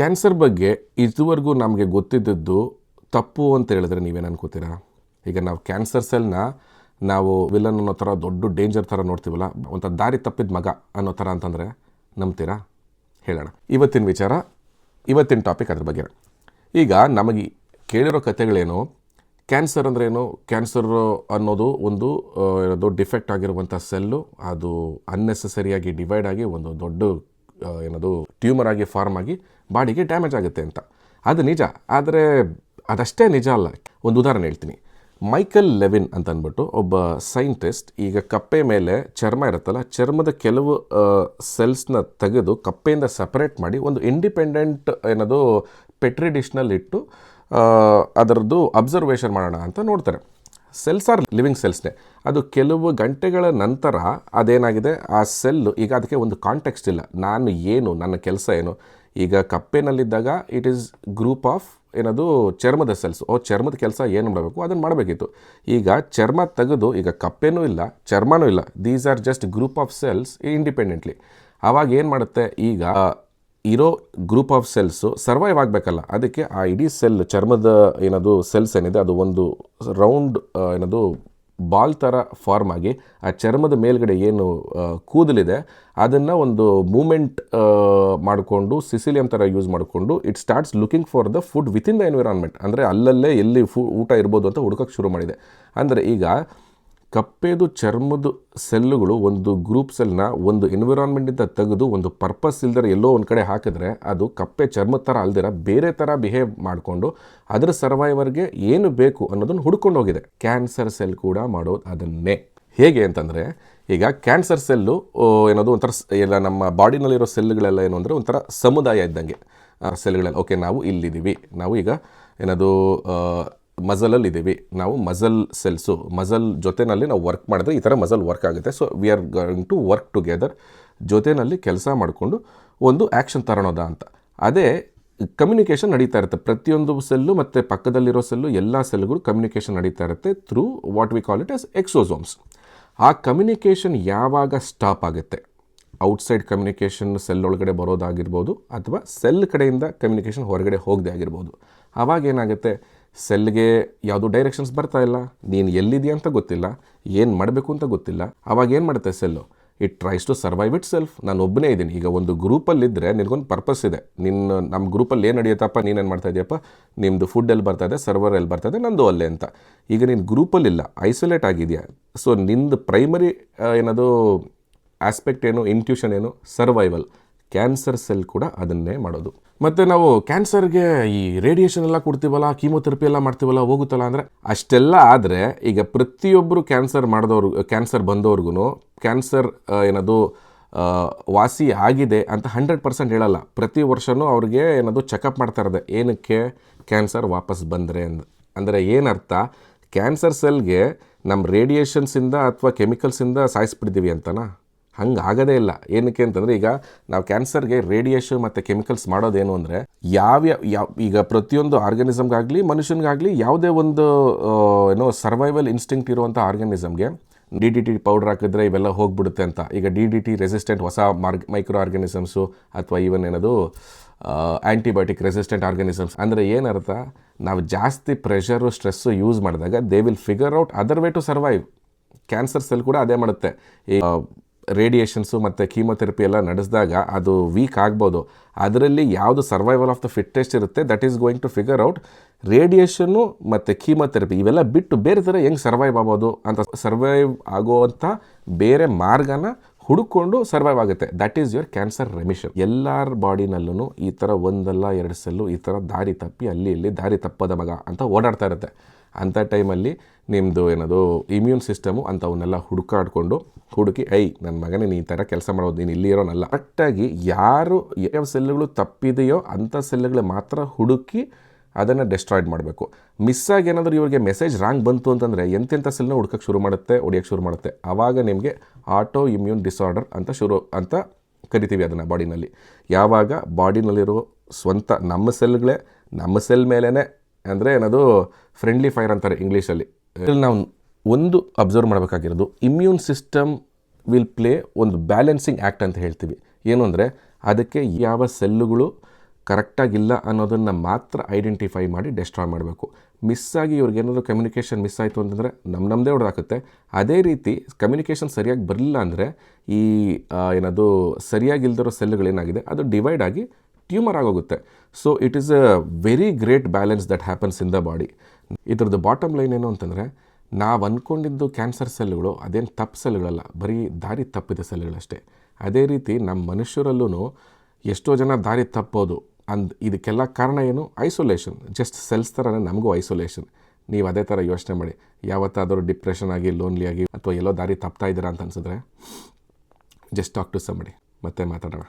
Cancer ಬಗ್ಗೆ ಇದುವರೆಗೂ ನಮಗೆ ಗೊತ್ತಿದ್ದದ್ದು ತಪ್ಪು ಅಂತ ಹೇಳಿದ್ರೆ ನೀವೇನು ಅನ್ಕೋತೀರಾ? ಈಗ ನಾವು ಕ್ಯಾನ್ಸರ್ ಸೆಲ್ನ ನಾವು ವಿಲನ್ ಅನ್ನೋ ಥರ ದೊಡ್ಡ ಡೇಂಜರ್ ಥರ ನೋಡ್ತೀವಲ್ಲ, ಒಂಥರ ದಾರಿ ತಪ್ಪಿದ ಮಗ ಅನ್ನೋ ಥರ ಅಂತಂದರೆ ನಂಬ್ತೀರಾ? ಹೇಳೋಣ ಇವತ್ತಿನ ವಿಚಾರ, ಇವತ್ತಿನ ಟಾಪಿಕ್ ಅದ್ರ ಬಗ್ಗೆ. ಈಗ ನಮಗೆ ಕೇಳಿರೋ ಕಥೆಗಳೇನು, ಕ್ಯಾನ್ಸರ್ ಅಂದ್ರೇನು, ಕ್ಯಾನ್ಸರ್ ಅನ್ನೋದು ಒಂದು ಡಿಫೆಕ್ಟ್ ಆಗಿರುವಂಥ ಸೆಲ್ಲು, ಅದು ಅನ್ನೆಸೆಸರಿಯಾಗಿ ಡಿವೈಡ್ ಆಗಿ ಒಂದು ದೊಡ್ಡ ಟ್ಯೂಮರ್ ಆಗಿ ಫಾರ್ಮ್ ಆಗಿ ಬಾಡಿಗೆ ಡ್ಯಾಮೇಜ್ ಆಗುತ್ತೆ ಅಂತ. ಅದು ನಿಜ, ಆದರೆ ಅದಷ್ಟೇ ನಿಜ ಅಲ್ಲ. ಒಂದು ಉದಾಹರಣೆ ಹೇಳ್ತೀನಿ. ಮೈಕಲ್ ಲೆವಿನ್ ಅಂತ ಅಂದ್ಬಿಟ್ಟು ಒಬ್ಬ ಸೈಂಟಿಸ್ಟ್, ಈಗ ಕಪ್ಪೆ ಮೇಲೆ ಚರ್ಮ ಇರುತ್ತಲ್ಲ, ಚರ್ಮದ ಕೆಲವು ಸೆಲ್ಸ್ನ ತೆಗೆದು ಕಪ್ಪೆಯಿಂದ ಸಪರೇಟ್ ಮಾಡಿ ಒಂದು ಇಂಡಿಪೆಂಡೆಂಟ್ ಪೆಟ್ರಿ ಡಿಶ್ನಲ್ಲಿ ಇಟ್ಟು ಅದರದ್ದು ಅಬ್ಸರ್ವೇಷನ್ ಮಾಡೋಣ ಅಂತ ನೋಡ್ತಾರೆ. ಸೆಲ್ಸ್ ಆರ್ ಲಿವಿಂಗ್ ಸೆಲ್ಸ್ನೇ. ಅದು ಕೆಲವು ಗಂಟೆಗಳ ನಂತರ ಅದೇನಾಗಿದೆ, ಆ ಸೆಲ್ಲು ಈಗ ಅದಕ್ಕೆ ಒಂದು ಕಾಂಟೆಕ್ಸ್ಟ್ ಇಲ್ಲ, ನಾನು ಏನು, ನನ್ನ ಕೆಲಸ ಏನು. ಈಗ ಕಪ್ಪೆನಲ್ಲಿದ್ದಾಗ ಇಟ್ ಈಸ್ ಗ್ರೂಪ್ ಆಫ್ ಚರ್ಮದ ಸೆಲ್ಸ್. ಚರ್ಮದ ಕೆಲಸ ಏನು ಮಾಡಬೇಕು ಅದನ್ನು ಮಾಡಬೇಕಿತ್ತು. ಈಗ ಚರ್ಮ ತೆಗೆದು ಈಗ ಕಪ್ಪೆನೂ ಇಲ್ಲ, ಚರ್ಮನೂ ಇಲ್ಲ, these are just group of cells independently. ಆವಾಗ ಏನು ಮಾಡುತ್ತೆ, ಈಗ ಇರೋ ಗ್ರೂಪ್ ಆಫ್ ಸೆಲ್ಸು ಸರ್ವೈವ್ ಆಗಬೇಕಲ್ಲ, ಅದಕ್ಕೆ ಆ ಇಡೀ ಸೆಲ್, ಚರ್ಮದ ಸೆಲ್ಸ್ ಏನಿದೆ ಅದು ಒಂದು ರೌಂಡ್ ಬಾಲ್ ಥರ ಫಾರ್ಮ್ ಆಗಿ ಆ ಚರ್ಮದ ಮೇಲ್ಗಡೆ ಏನು ಕೂದಲಿದೆ ಅದನ್ನು ಒಂದು ಮೂಮೆಂಟ್ ಮಾಡಿಕೊಂಡು ಸಿಸಿಲಿಯಂ ಥರ ಯೂಸ್ ಮಾಡಿಕೊಂಡು it starts looking for the food within the environment. ಅಂದರೆ ಅಲ್ಲಲ್ಲೇ ಎಲ್ಲಿ ಊಟ ಇರ್ಬೋದು ಅಂತ ಹುಡುಕಕ್ಕೆ ಶುರು ಮಾಡಿದೆ. ಅಂದರೆ ಈಗ ಕಪ್ಪೆದು ಚರ್ಮದ ಸೆಲ್ಲುಗಳು ಒಂದು ಗ್ರೂಪ್ ಸೆಲ್ನ ಒಂದು ಎನ್ವಿರಾನ್ಮೆಂಟಿಂದ ತೆಗೆದು ಒಂದು ಪರ್ಪಸ್ ಇಲ್ದರೆ ಎಲ್ಲೋ ಒಂದು ಕಡೆ ಹಾಕಿದ್ರೆ ಅದು ಕಪ್ಪೆ ಚರ್ಮದ ಥರ ಅಲ್ದಿರ ಬೇರೆ ಥರ ಬಿಹೇವ್ ಮಾಡಿಕೊಂಡು ಅದರ ಸರ್ವೈವರ್ಗೆ ಏನು ಬೇಕು ಅನ್ನೋದನ್ನು ಹುಡ್ಕೊಂಡು ಹೋಗಿದೆ. ಕ್ಯಾನ್ಸರ್ ಸೆಲ್ ಕೂಡ ಮಾಡೋದು ಅದನ್ನೇ. ಹೇಗೆ ಅಂತಂದರೆ, ಈಗ ಕ್ಯಾನ್ಸರ್ ಸೆಲ್ಲು ಒಂಥರ ಎಲ್ಲ ನಮ್ಮ ಬಾಡಿನಲ್ಲಿರೋ ಸೆಲ್ಗಳೆಲ್ಲ ಏನು ಅಂದರೆ ಒಂಥರ ಸಮುದಾಯ ಇದ್ದಂಗೆ ಸೆಲ್ಗಳೆಲ್ಲ. ಓಕೆ, ನಾವು ಇಲ್ಲಿದ್ದೀವಿ, ನಾವು ಈಗ ಮಸಲಲ್ಲಿದ್ದೀವಿ, ನಾವು ಮಸಲ್ ಸೆಲ್ಸು, ಮಸಲ್ ಜೊತೆಯಲ್ಲಿ ನಾವು ವರ್ಕ್ ಮಾಡಿದ್ರೆ ಈ ಥರ ಮಸಲ್ ವರ್ಕ್ ಆಗುತ್ತೆ. So we are going to work together, ಜೊತೆಯಲ್ಲಿ ಕೆಲಸ ಮಾಡಿಕೊಂಡು ಒಂದು ಆ್ಯಕ್ಷನ್ ತರೋಣದ ಅಂತ. ಅದೇ ಕಮ್ಯುನಿಕೇಷನ್ ನಡೀತಾ ಇರುತ್ತೆ. ಪ್ರತಿಯೊಂದು ಸೆಲ್ಲು ಮತ್ತು ಪಕ್ಕದಲ್ಲಿರೋ ಸೆಲ್ಲು ಎಲ್ಲ ಸೆಲ್ಗಳು ಕಮ್ಯುನಿಕೇಷನ್ ನಡೀತಾ ಇರುತ್ತೆ through what we call it as exosomes. ಆ ಕಮ್ಯುನಿಕೇಷನ್ ಯಾವಾಗ ಸ್ಟಾಪ್ ಆಗುತ್ತೆ, ಔಟ್ಸೈಡ್ ಕಮ್ಯುನಿಕೇಷನ್ ಸೆಲ್ ಒಳಗಡೆ ಬರೋದಾಗಿರ್ಬೋದು ಅಥವಾ ಸೆಲ್ ಕಡೆಯಿಂದ ಕಮ್ಯುನಿಕೇಷನ್ ಹೊರಗಡೆ ಹೋಗದೆ ಆಗಿರ್ಬೋದು, ಆವಾಗ ಏನಾಗುತ್ತೆ, ಸೆಲ್ಗೆ ಯಾವುದು ಡೈರೆಕ್ಷನ್ಸ್ ಬರ್ತಾ ಇಲ್ಲ, ನೀನು ಎಲ್ಲಿದೆಯಾ ಅಂತ ಗೊತ್ತಿಲ್ಲ, ಏನು ಮಾಡಬೇಕು ಅಂತ ಗೊತ್ತಿಲ್ಲ. ಆವಾಗ ಏನು ಮಾಡುತ್ತೆ cell, it tries to survive itself. ನಾನು ಒಬ್ಬನೇ ಇದ್ದೀನಿ. ಈಗ ಒಂದು ಗ್ರೂಪಲ್ಲಿದ್ದರೆ ನಿನಗೊಂದು ಪರ್ಪಸ್ ಇದೆ, ನಮ್ಮ ಗ್ರೂಪಲ್ಲಿ ಏನು ನಡೆಯುತ್ತಪ್ಪ, ನೀನೇನು ಮಾಡ್ತಾ ಇದೆಯಪ್ಪ, ನಿಮ್ಮದು ಫುಡ್ ಎಲ್ಲಿ ಬರ್ತಾ ಇದೆ, ಸರ್ವರ್ ಎಲ್ಲಿ ಬರ್ತಾ ಇದೆ, ನಂದು ಅಲ್ಲೇ ಅಂತ. ಈಗ ನೀನು ಗ್ರೂಪಲ್ಲಿಲ್ಲ, ಐಸೋಲೇಟ್ ಆಗಿದೆಯಾ. ಸೊ ನಿಂದು ಪ್ರೈಮರಿ ಆಸ್ಪೆಕ್ಟ್ ಏನು, ಇಂಟ್ಯೂಷನ್ ಏನು, ಸರ್ವೈವಲ್. ಕ್ಯಾನ್ಸರ್ ಸೆಲ್ ಕೂಡ ಅದನ್ನೇ ಮಾಡೋದು. ಮತ್ತು ನಾವು ಕ್ಯಾನ್ಸರ್ಗೆ ಈ ರೇಡಿಯೇಷನ್ ಎಲ್ಲ ಕೊಡ್ತೀವಲ್ಲ, ಕೀಮೋಥೆರಪಿ ಎಲ್ಲ ಮಾಡ್ತೀವಲ್ಲ, ಹೋಗುತ್ತಲ್ಲ ಅಂದರೆ ಅಷ್ಟೆಲ್ಲ. ಆದರೆ ಈಗ ಪ್ರತಿಯೊಬ್ಬರು ಕ್ಯಾನ್ಸರ್ ಬಂದವ್ರಿಗೂ ಕ್ಯಾನ್ಸರ್ ವಾಸಿ ಆಗಿದೆ ಅಂತ 100% ಹೇಳಲ್ಲ. ಪ್ರತಿ ವರ್ಷವೂ ಅವ್ರಿಗೆ ಚೆಕಪ್ ಮಾಡ್ತಾ ಇರೋದೆ. ಏನಕ್ಕೆ, ಕ್ಯಾನ್ಸರ್ ವಾಪಸ್ ಬಂದರೆ ಅಂದರೆ ಏನರ್ಥ, ಕ್ಯಾನ್ಸರ್ ಸೆಲ್ಗೆ ನಮ್ಮ ರೇಡಿಯೇಷನ್ಸಿಂದ ಅಥವಾ ಕೆಮಿಕಲ್ಸಿಂದ ಸಾಯಿಸ್ಬಿಡ್ತೀವಿ ಅಂತನಾ? ಹಂಗೆ ಆಗೋದೇ ಇಲ್ಲ. ಏನಕ್ಕೆ ಅಂತಂದರೆ, ಈಗ ನಾವು ಕ್ಯಾನ್ಸರ್ಗೆ ರೇಡಿಯೇಷನ್ ಮತ್ತು ಕೆಮಿಕಲ್ಸ್ ಮಾಡೋದೇನು ಅಂದರೆ, ಈಗ ಪ್ರತಿಯೊಂದು ಆರ್ಗನಿಸಮ್ಗಾಗಲಿ ಮನುಷ್ಯನಿಗಾಗಲಿ ಯಾವುದೇ ಒಂದು ಸರ್ವೈವಲ್ ಇನ್ಸ್ಟಿಂಕ್ಟ್ ಇರುವಂಥ ಆರ್ಗನಿಸಮ್ಗೆ DDT ಪೌಡ್ರ್ ಹಾಕಿದ್ರೆ ಇವೆಲ್ಲ ಹೋಗ್ಬಿಡುತ್ತೆ ಅಂತ. ಈಗ DDT ರೆಸಿಸ್ಟೆಂಟ್ ಹೊಸ ಮೈಕ್ರೋ ಆರ್ಗನಿಸಮ್ಸು ಅಥವಾ ಈವನ್ ಆ್ಯಂಟಿಬಯೋಟಿಕ್ ರೆಸಿಸ್ಟೆಂಟ್ ಆರ್ಗನಿಸಮ್ಸ್. ಅಂದರೆ ಏನರ್ಥ, ನಾವು ಜಾಸ್ತಿ ಪ್ರೆಷರು ಸ್ಟ್ರೆಸ್ಸು ಯೂಸ್ ಮಾಡಿದಾಗ they will figure out other way to survive. Cancer cell ಕೂಡ ಅದೇ ಮಾಡುತ್ತೆ. ಈ ರೇಡಿಯೇಷನ್ಸು ಮತ್ತು ಕೀಮೋಥೆರಪಿ ಎಲ್ಲ ನಡೆಸಿದಾಗ ಅದು ವೀಕ್ ಆಗ್ಬೋದು. ಅದರಲ್ಲಿ ಯಾವುದು ಸರ್ವೈವಲ್ ಆಫ್ ದ ಫಿಟ್ಟೆಸ್ಟ್ ಇರುತ್ತೆ, that is going to figure out radiation ಮತ್ತು ಕೀಮೋಥೆರಪಿ ಇವೆಲ್ಲ ಬಿಟ್ಟು ಬೇರೆ ಥರ ಹೆಂಗೆ ಸರ್ವೈವ್ ಆಗ್ಬೋದು ಅಂತ. ಸರ್ವೈವ್ ಆಗುವಂಥ ಬೇರೆ ಮಾರ್ಗನ ಹುಡುಕೊಂಡು ಸರ್ವೈವ್ ಆಗುತ್ತೆ. That is your cancer remission. ಎಲ್ಲರ ಬಾಡಿನಲ್ಲೂ ಈ ಥರ ಒಂದಲ್ಲ ಎರಡು ಸೆಲ್ಲು ಈ ಥರ ದಾರಿ ತಪ್ಪಿ ಅಲ್ಲಿ ಇಲ್ಲಿ ದಾರಿ ತಪ್ಪದ ಮಗ ಅಂತ ಓಡಾಡ್ತಾ ಇರುತ್ತೆ. ಅಂಥ ಟೈಮಲ್ಲಿ ನಿಮ್ಮದು ಇಮ್ಯೂನ್ ಸಿಸ್ಟಮು ಅಂಥವನ್ನೆಲ್ಲ ಹುಡುಕಿ ನನ್ನ ಮಗನೇ ನೀ ಈ ಥರ ಕೆಲಸ ಮಾಡೋದು, ನೀನು ಇಲ್ಲಿ ಇರೋನಲ್ಲ. ಕರೆಕ್ಟಾಗಿ ಯಾರು ಯಾವ ಸೆಲ್ಗಳು ತಪ್ಪಿದೆಯೋ ಅಂಥ ಸೆಲ್ಗಳು ಮಾತ್ರ ಹುಡುಕಿ ಅದನ್ನು ಡೆಸ್ಟ್ರಾಯ್ಡ್ ಮಾಡಬೇಕು. ಮಿಸ್ಸಾಗಿ ಏನಾದರೂ ಇವ್ರಿಗೆ ಮೆಸೇಜ್ ರಾಂಗ್ ಬಂತು ಅಂತಂದರೆ ಎಂತೆಂಥ ಸೆಲ್ನ ಹೊಡಿಯೋಕ್ಕೆ ಶುರು ಮಾಡುತ್ತೆ. ಆವಾಗ ನಿಮಗೆ ಆಟೋ ಇಮ್ಯೂನ್ ಡಿಸಾರ್ಡರ್ ಅಂತ ಕರಿತೀವಿ ಅದನ್ನು ಬಾಡಿನಲ್ಲಿ. ಯಾವಾಗ ಬಾಡಿನಲ್ಲಿರೋ ಸ್ವಂತ ನಮ್ಮ ಸೆಲ್ಗಳೇ ನಮ್ಮ ಸೆಲ್ ಮೇಲೇ, ಅಂದರೆ ಫ್ರೆಂಡ್ಲಿ ಫೈರ್ ಅಂತಾರೆ ಇಂಗ್ಲೀಷಲ್ಲಿ. ನಾವು ಒಂದು ಅಬ್ಸರ್ವ್ ಮಾಡಬೇಕಾಗಿರೋದು, ಇಮ್ಯೂನ್ ಸಿಸ್ಟಮ್ ವಿಲ್ ಪ್ಲೇ ಒಂದು ಬ್ಯಾಲೆನ್ಸಿಂಗ್ ಆ್ಯಕ್ಟ್ ಅಂತ ಹೇಳ್ತೀವಿ. ಏನು ಅಂದರೆ, ಅದಕ್ಕೆ ಯಾವ ಸೆಲ್ಲುಗಳು ಕರೆಕ್ಟಾಗಿಲ್ಲ ಅನ್ನೋದನ್ನು ಮಾತ್ರ ಐಡೆಂಟಿಫೈ ಮಾಡಿ ಡೆಸ್ಟ್ರಾಯ್ ಮಾಡಬೇಕು. ಮಿಸ್ಸಾಗಿ ಇವ್ರಿಗೇನಾದರೂ ಕಮ್ಯುನಿಕೇಷನ್ ಮಿಸ್ ಆಯಿತು ಅಂತಂದರೆ ನಮ್ಮದೇ ಹೊಡೆದಾಕುತ್ತೆ. ಅದೇ ರೀತಿ ಕಮ್ಯುನಿಕೇಷನ್ ಸರಿಯಾಗಿ ಬರಲಿಲ್ಲ ಅಂದರೆ ಈ ಏನದು ಸರಿಯಾಗಿಲ್ದಿರೋ ಸೆಲ್ಗಳೇನಾಗಿದೆ ಅದು ಡಿವೈಡ್ ಆಗಿ ಟ್ಯೂಮರ್ ಆಗೋಗುತ್ತೆ. So it is a very great balance that happens in the body. ಇದ್ರದ್ದು ಬಾಟಮ್ ಲೈನ್ ಏನು ಅಂತಂದರೆ, ನಾವು ಅಂದ್ಕೊಂಡಿದ್ದು ಕ್ಯಾನ್ಸರ್ ಸೆಲ್ಗಳು ಅದೇನು ತಪ್ಪು ಸೆಲ್ಗಳಲ್ಲ, ಬರೀ ದಾರಿ ತಪ್ಪಿದ ಸೆಲ್ಗಳಷ್ಟೇ. ಅದೇ ರೀತಿ ನಮ್ಮ ಮನುಷ್ಯರಲ್ಲೂ ಎಷ್ಟೋ ಜನ ದಾರಿ ತಪ್ಪೋದು ಇದಕ್ಕೆಲ್ಲ ಕಾರಣ ಏನು? ಐಸೋಲೇಷನ್. ಜಸ್ಟ್ ಸೆಲ್ಸ್ ಥರನೇ ನಮಗೂ ಐಸೋಲೇಷನ್. ನೀವು ಅದೇ ಥರ ಯೋಚನೆ ಮಾಡಿ, ಯಾವತ್ತಾದರೂ ಡಿಪ್ರೆಷನ್ ಆಗಿ, ಲೋನ್ಲಿ ಆಗಿ ಅಥವಾ ಎಲ್ಲೋ ದಾರಿ ತಪ್ತಾ ಇದ್ದೀರಾ ಅಂತ ಅನ್ಸಿದ್ರೆ ಜಸ್ಟ್ ಟಾಕ್ ಟು ಸಮಬಡಿ. ಮತ್ತೆ ಮಾತಾಡೋಣ.